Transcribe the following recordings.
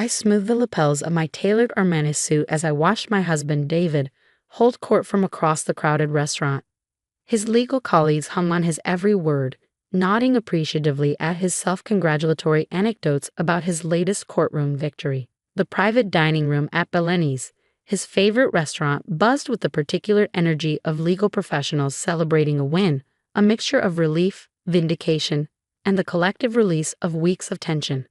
I smoothed the lapels of my tailored Armani suit as I watched my husband, David, hold court from across the crowded restaurant. His legal colleagues hung on his every word, nodding appreciatively at his self-congratulatory anecdotes about his latest courtroom victory. The private dining room at Bellini's, his favorite restaurant, buzzed with the particular energy of legal professionals celebrating a win, a mixture of relief, vindication, and the collective release of weeks of tension.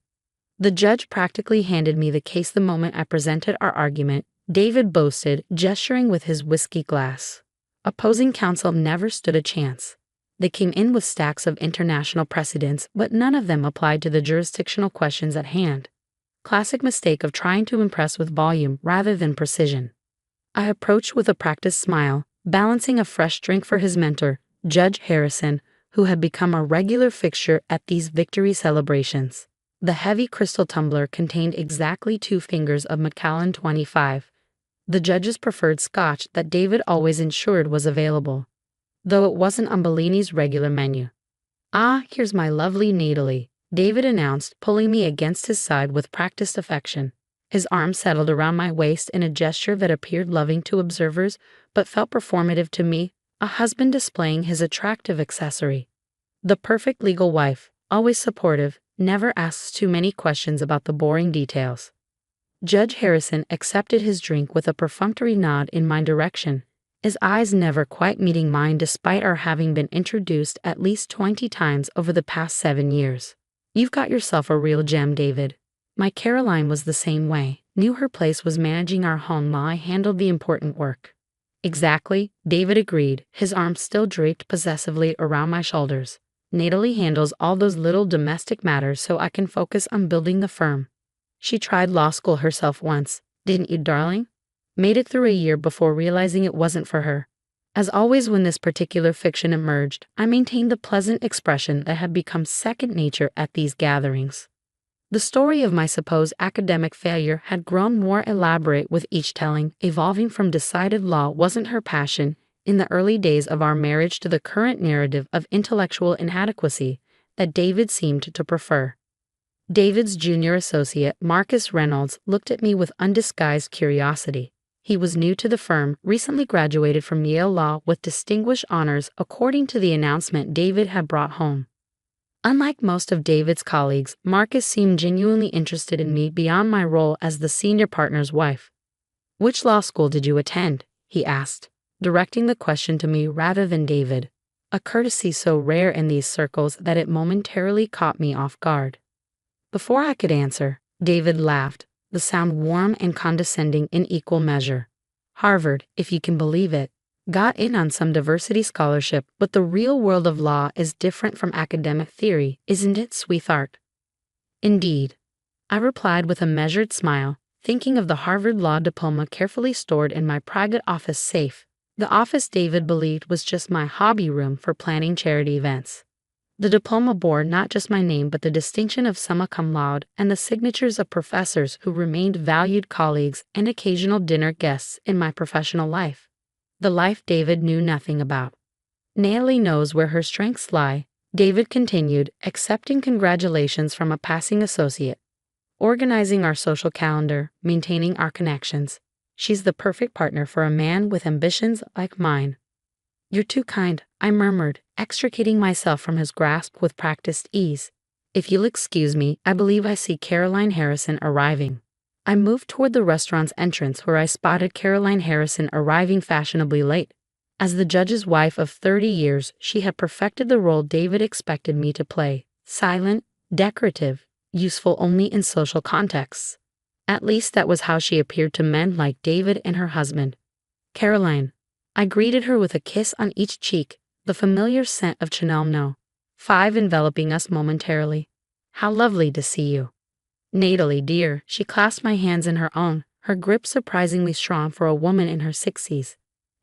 The judge practically handed me the case the moment I presented our argument, David boasted, gesturing with his whiskey glass. Opposing counsel never stood a chance. They came in with stacks of international precedents, but none of them applied to the jurisdictional questions at hand. Classic mistake of trying to impress with volume rather than precision. I approached with a practiced smile, balancing a fresh drink for his mentor, Judge Harrison, who had become a regular fixture at these victory celebrations. The heavy crystal tumbler contained exactly 2 fingers of Macallan 25, the judge's preferred scotch that David always ensured was available, though it wasn't on Bellini's regular menu. "Ah, here's my lovely Natalie," David announced, pulling me against his side with practiced affection. His arm settled around my waist in a gesture that appeared loving to observers but felt performative to me, a husband displaying his attractive accessory. The perfect legal wife, always supportive, never asks too many questions about the boring details. Judge Harrison accepted his drink with a perfunctory nod in my direction, his eyes never quite meeting mine despite our having been introduced at least 20 times over the past 7 years. "You've got yourself a real gem, David." My Caroline was the same way, knew her place was managing our home while I handled the important work. "Exactly," David agreed, his arms still draped possessively around my shoulders. "Natalie handles all those little domestic matters so I can focus on building the firm. She tried law school herself once, didn't you, darling? Made it through a year before realizing it wasn't for her." As always when this particular fiction emerged, I maintained the pleasant expression that had become second nature at these gatherings. The story of my supposed academic failure had grown more elaborate with each telling, evolving from decided law wasn't her passion in the early days of our marriage to the current narrative of intellectual inadequacy that David seemed to prefer. David's junior associate, Marcus Reynolds, looked at me with undisguised curiosity. He was new to the firm, recently graduated from Yale Law with distinguished honors according to the announcement David had brought home. Unlike most of David's colleagues, Marcus seemed genuinely interested in me beyond my role as the senior partner's wife. "Which law school did you attend?" he asked, directing the question to me rather than David, a courtesy so rare in these circles that it momentarily caught me off guard. Before I could answer, David laughed, the sound warm and condescending in equal measure. "Harvard, if you can believe it. Got in on some diversity scholarship, but the real world of law is different from academic theory, isn't it, sweetheart?" "Indeed," I replied with a measured smile, thinking of the Harvard Law diploma carefully stored in my private office safe, the office David believed was just my hobby room for planning charity events. The diploma bore not just my name but the distinction of summa cum laude and the signatures of professors who remained valued colleagues and occasional dinner guests in my professional life. The life David knew nothing about. "Natalie knows where her strengths lie," David continued, accepting congratulations from a passing associate. "Organizing our social calendar, maintaining our connections. She's the perfect partner for a man with ambitions like mine." "You're too kind," I murmured, extricating myself from his grasp with practiced ease. "If you'll excuse me, I believe I see Caroline Harrison arriving." I moved toward the restaurant's entrance where I spotted Caroline Harrison arriving fashionably late. As the judge's wife of 30 years, she had perfected the role David expected me to play: silent, decorative, useful only in social contexts. At least that was how she appeared to men like David and her husband. "Caroline." I greeted her with a kiss on each cheek, the familiar scent of Chanel No. 5 enveloping us momentarily. "How lovely to see you." "Natalie, dear," she clasped my hands in her own, her grip surprisingly strong for a woman in her 60s.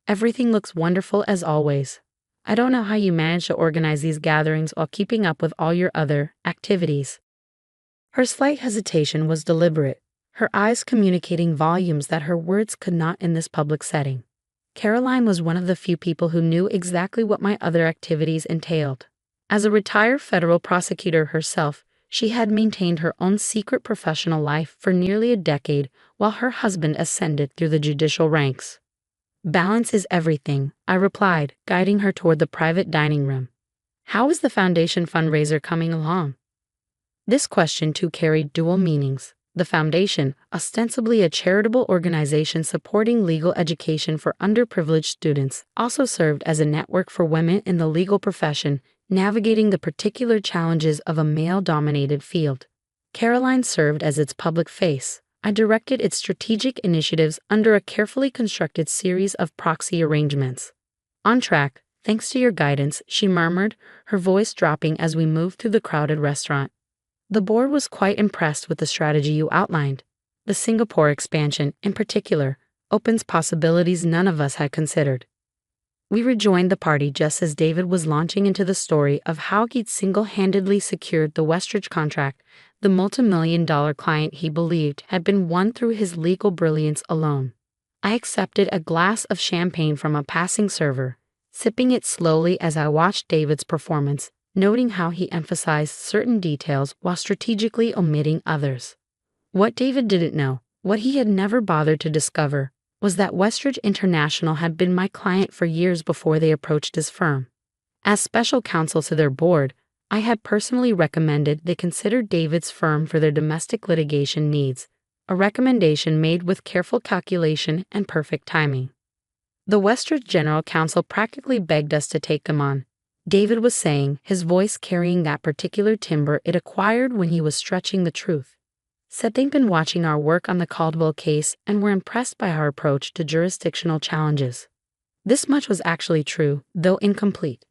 "Everything looks wonderful as always. I don't know how you manage to organize these gatherings while keeping up with all your other activities." Her slight hesitation was deliberate, her eyes communicating volumes that her words could not in this public setting. Caroline was one of the few people who knew exactly what my other activities entailed. As a retired federal prosecutor herself, She had maintained her own secret professional life for nearly a decade while her husband ascended through the judicial ranks. Balance is everything, I replied, guiding her toward the private dining room. How is the foundation fundraiser coming along? This question too carried dual meanings. The foundation, ostensibly a charitable organization supporting legal education for underprivileged students, also served as a network for women in the legal profession, navigating the particular challenges of a male-dominated field. Caroline served as its public face. I directed its strategic initiatives under a carefully constructed series of proxy arrangements. On track, thanks to your guidance, she murmured, her voice dropping as we moved through the crowded restaurant. The board was quite impressed with the strategy you outlined. The Singapore expansion, in particular, opens possibilities none of us had considered. We rejoined the party just as David was launching into the story of how he'd single-handedly secured the Westridge contract, the multi-million-dollar client he believed had been won through his legal brilliance alone. I accepted a glass of champagne from a passing server, sipping it slowly as I watched David's performance, noting how he emphasized certain details while strategically omitting others. What David didn't know, what he had never bothered to discover, was that Westridge International had been my client for years before they approached his firm. As special counsel to their board, I had personally recommended they consider David's firm for their domestic litigation needs, a recommendation made with careful calculation and perfect timing. The Westridge General Counsel practically begged us to take them on, David was saying, his voice carrying that particular timbre it acquired when he was stretching the truth. Said they'd been watching our work on the Caldwell case and were impressed by our approach to jurisdictional challenges. This much was actually true, though incomplete.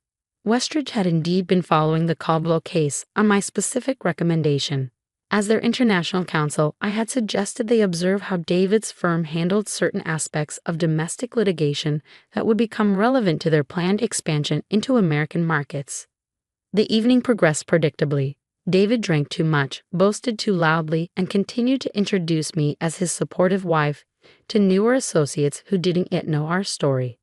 Westridge had indeed been following the Caldwell case on my specific recommendation. As their international counsel, I had suggested they observe how David's firm handled certain aspects of domestic litigation that would become relevant to their planned expansion into American markets. The evening progressed predictably. David drank too much, boasted too loudly, and continued to introduce me as his supportive wife to newer associates who didn't yet know our story,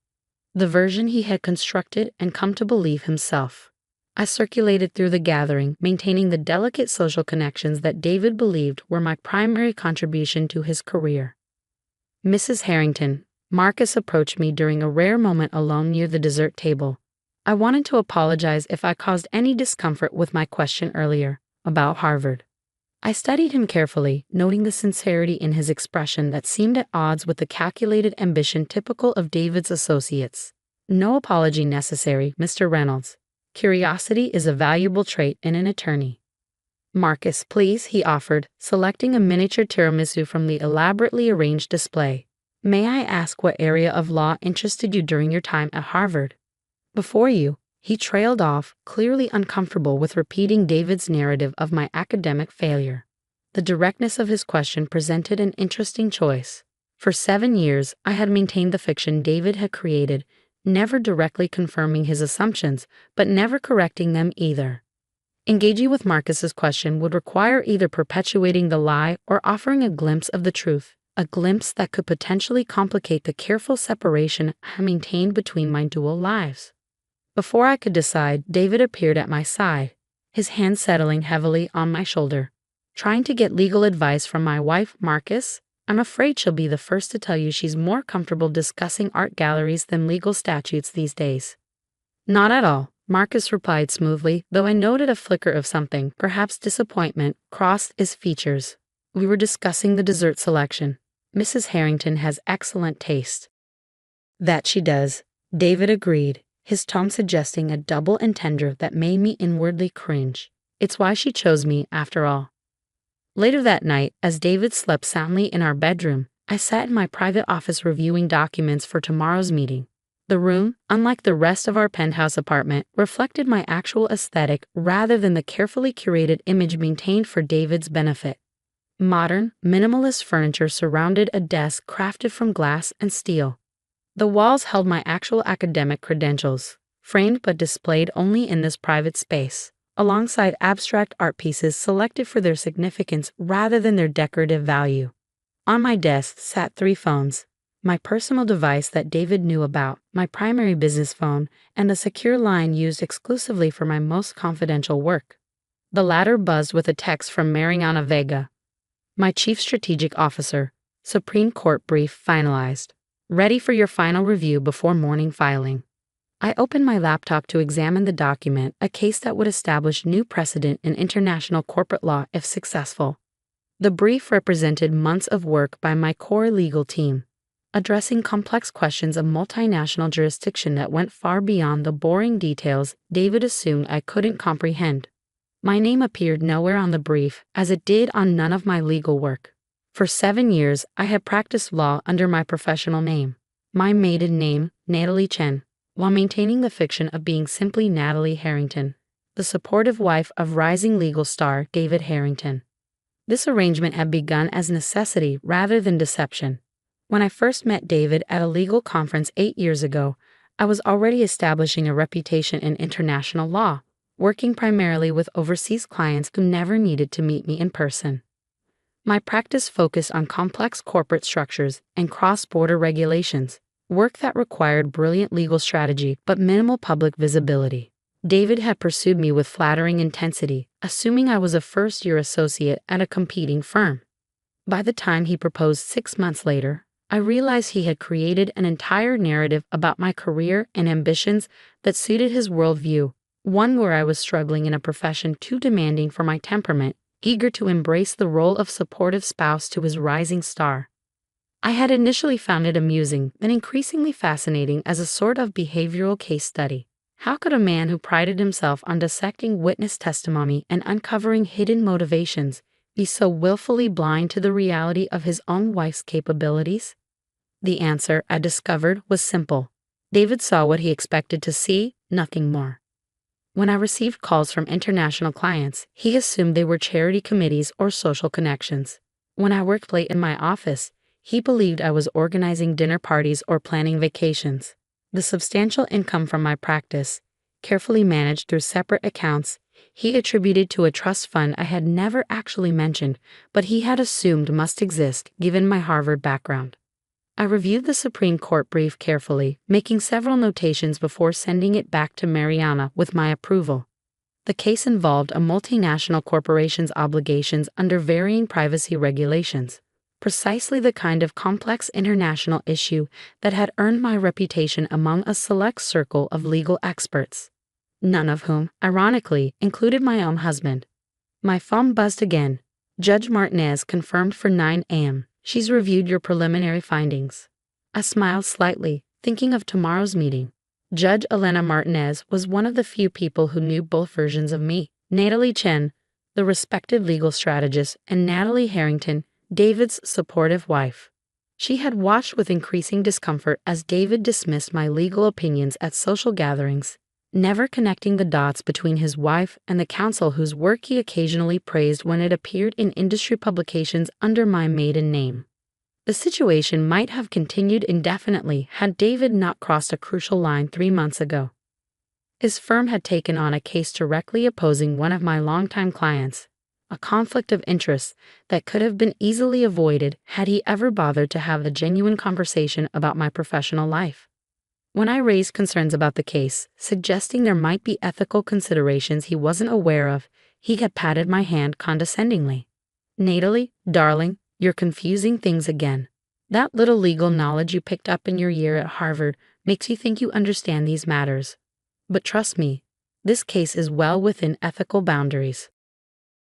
the version he had constructed and come to believe himself. I circulated through the gathering, maintaining the delicate social connections that David believed were my primary contribution to his career. Mrs. Harrington, Marcus approached me during a rare moment alone near the dessert table. I wanted to apologize if I caused any discomfort with my question earlier, about Harvard. I studied him carefully, noting the sincerity in his expression that seemed at odds with the calculated ambition typical of David's associates. No apology necessary, Mr. Reynolds. Curiosity is a valuable trait in an attorney. Marcus, please, he offered, selecting a miniature tiramisu from the elaborately arranged display. May I ask what area of law interested you during your time at Harvard? Before you, he trailed off, clearly uncomfortable with repeating David's narrative of my academic failure. The directness of his question presented an interesting choice. For 7 years, I had maintained the fiction David had created, never directly confirming his assumptions, but never correcting them either. Engaging with Marcus's question would require either perpetuating the lie or offering a glimpse of the truth, a glimpse that could potentially complicate the careful separation I maintained between my dual lives. Before I could decide, David appeared at my side, his hand settling heavily on my shoulder. Trying to get legal advice from my wife, Marcus? I'm afraid she'll be the first to tell you she's more comfortable discussing art galleries than legal statutes these days. Not at all, Marcus replied smoothly, though I noted a flicker of something, perhaps disappointment, crossed his features. We were discussing the dessert selection. Mrs. Harrington has excellent taste. That she does, David agreed, his tone suggesting a double entendre that made me inwardly cringe. It's why she chose me, after all. Later that night, as David slept soundly in our bedroom, I sat in my private office reviewing documents for tomorrow's meeting. The room, unlike the rest of our penthouse apartment, reflected my actual aesthetic rather than the carefully curated image maintained for David's benefit. Modern, minimalist furniture surrounded a desk crafted from glass and steel. The walls held my actual academic credentials, framed but displayed only in this private space, alongside abstract art pieces selected for their significance rather than their decorative value. On my desk sat 3 phones, my personal device that David knew about, my primary business phone, and a secure line used exclusively for my most confidential work. The latter buzzed with a text from Mariana Vega, my chief strategic officer. Supreme Court brief finalized. Ready for your final review before morning filing. I opened my laptop to examine the document, a case that would establish new precedent in international corporate law if successful. The brief represented months of work by my core legal team, addressing complex questions of multinational jurisdiction that went far beyond the boring details David assumed I couldn't comprehend. My name appeared nowhere on the brief, as it did on none of my legal work. For 7 years, I had practiced law under my professional name, my maiden name, Natalie Chen, while maintaining the fiction of being simply Natalie Harrington, the supportive wife of rising legal star David Harrington. This arrangement had begun as necessity rather than deception. When I first met David at a legal conference 8 years ago, I was already establishing a reputation in international law, working primarily with overseas clients who never needed to meet me in person. My practice focused on complex corporate structures and cross-border regulations, work that required brilliant legal strategy but minimal public visibility. David had pursued me with flattering intensity, assuming I was a first-year associate at a competing firm. By the time he proposed 6 months later, I realized he had created an entire narrative about my career and ambitions that suited his worldview, one where I was struggling in a profession too demanding for my temperament, eager to embrace the role of supportive spouse to his rising star. I had initially found it amusing, then increasingly fascinating as a sort of behavioral case study. How could a man who prided himself on dissecting witness testimony and uncovering hidden motivations be so willfully blind to the reality of his own wife's capabilities? The answer, I discovered, was simple. David saw what he expected to see, nothing more. When I received calls from international clients, he assumed they were charity committees or social connections. When I worked late in my office, he believed I was organizing dinner parties or planning vacations. The substantial income from my practice, carefully managed through separate accounts, he attributed to a trust fund I had never actually mentioned, but he had assumed must exist given my Harvard background. I reviewed the Supreme Court brief carefully, making several notations before sending it back to Mariana with my approval. The case involved a multinational corporation's obligations under varying privacy regulations, precisely the kind of complex international issue that had earned my reputation among a select circle of legal experts, none of whom, ironically, included my own husband. My phone buzzed again. Judge Martinez confirmed for 9 a.m. She's reviewed your preliminary findings. I smiled slightly, thinking of tomorrow's meeting. Judge Elena Martinez was one of the few people who knew both versions of me. Natalie Chen, the respected legal strategist, and Natalie Harrington, David's supportive wife. She had watched with increasing discomfort as David dismissed my legal opinions at social gatherings, never connecting the dots between his wife and the counsel whose work he occasionally praised when it appeared in industry publications under my maiden name. The situation might have continued indefinitely had David not crossed a crucial line 3 months ago. His firm had taken on a case directly opposing one of my longtime clients, a conflict of interest that could have been easily avoided had he ever bothered to have a genuine conversation about my professional life. When I raised concerns about the case, suggesting there might be ethical considerations he wasn't aware of, he had patted my hand condescendingly. "Natalie, darling, you're confusing things again. That little legal knowledge you picked up in your year at Harvard makes you think you understand these matters. But trust me, this case is well within ethical boundaries."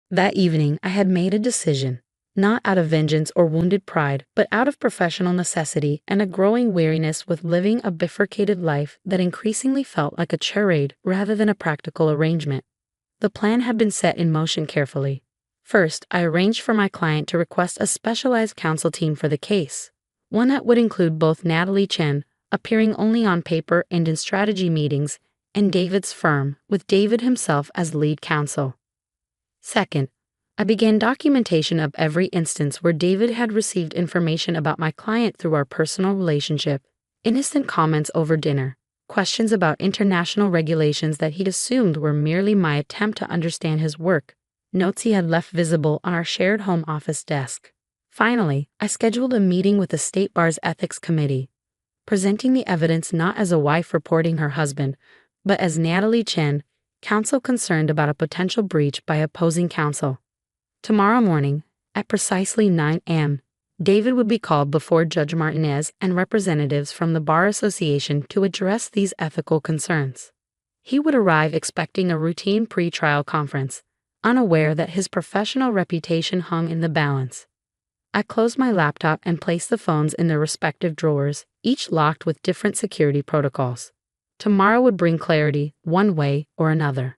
That evening, I had made a decision, not out of vengeance or wounded pride, but out of professional necessity and a growing weariness with living a bifurcated life that increasingly felt like a charade rather than a practical arrangement. The plan had been set in motion carefully. First, I arranged for my client to request a specialized counsel team for the case, one that would include both Natalie Chen, appearing only on paper and in strategy meetings, and David's firm, with David himself as lead counsel. Second, I began documentation of every instance where David had received information about my client through our personal relationship, innocent comments over dinner, questions about international regulations that he'd assumed were merely my attempt to understand his work, notes he had left visible on our shared home office desk. Finally, I scheduled a meeting with the State Bar's Ethics Committee, presenting the evidence not as a wife reporting her husband, but as Natalie Chen, counsel concerned about a potential breach by opposing counsel. Tomorrow morning, at precisely 9 a.m., David would be called before Judge Martinez and representatives from the Bar Association to address these ethical concerns. He would arrive expecting a routine pre-trial conference, unaware that his professional reputation hung in the balance. I closed my laptop and placed the phones in their respective drawers, each locked with different security protocols. Tomorrow would bring clarity, one way or another.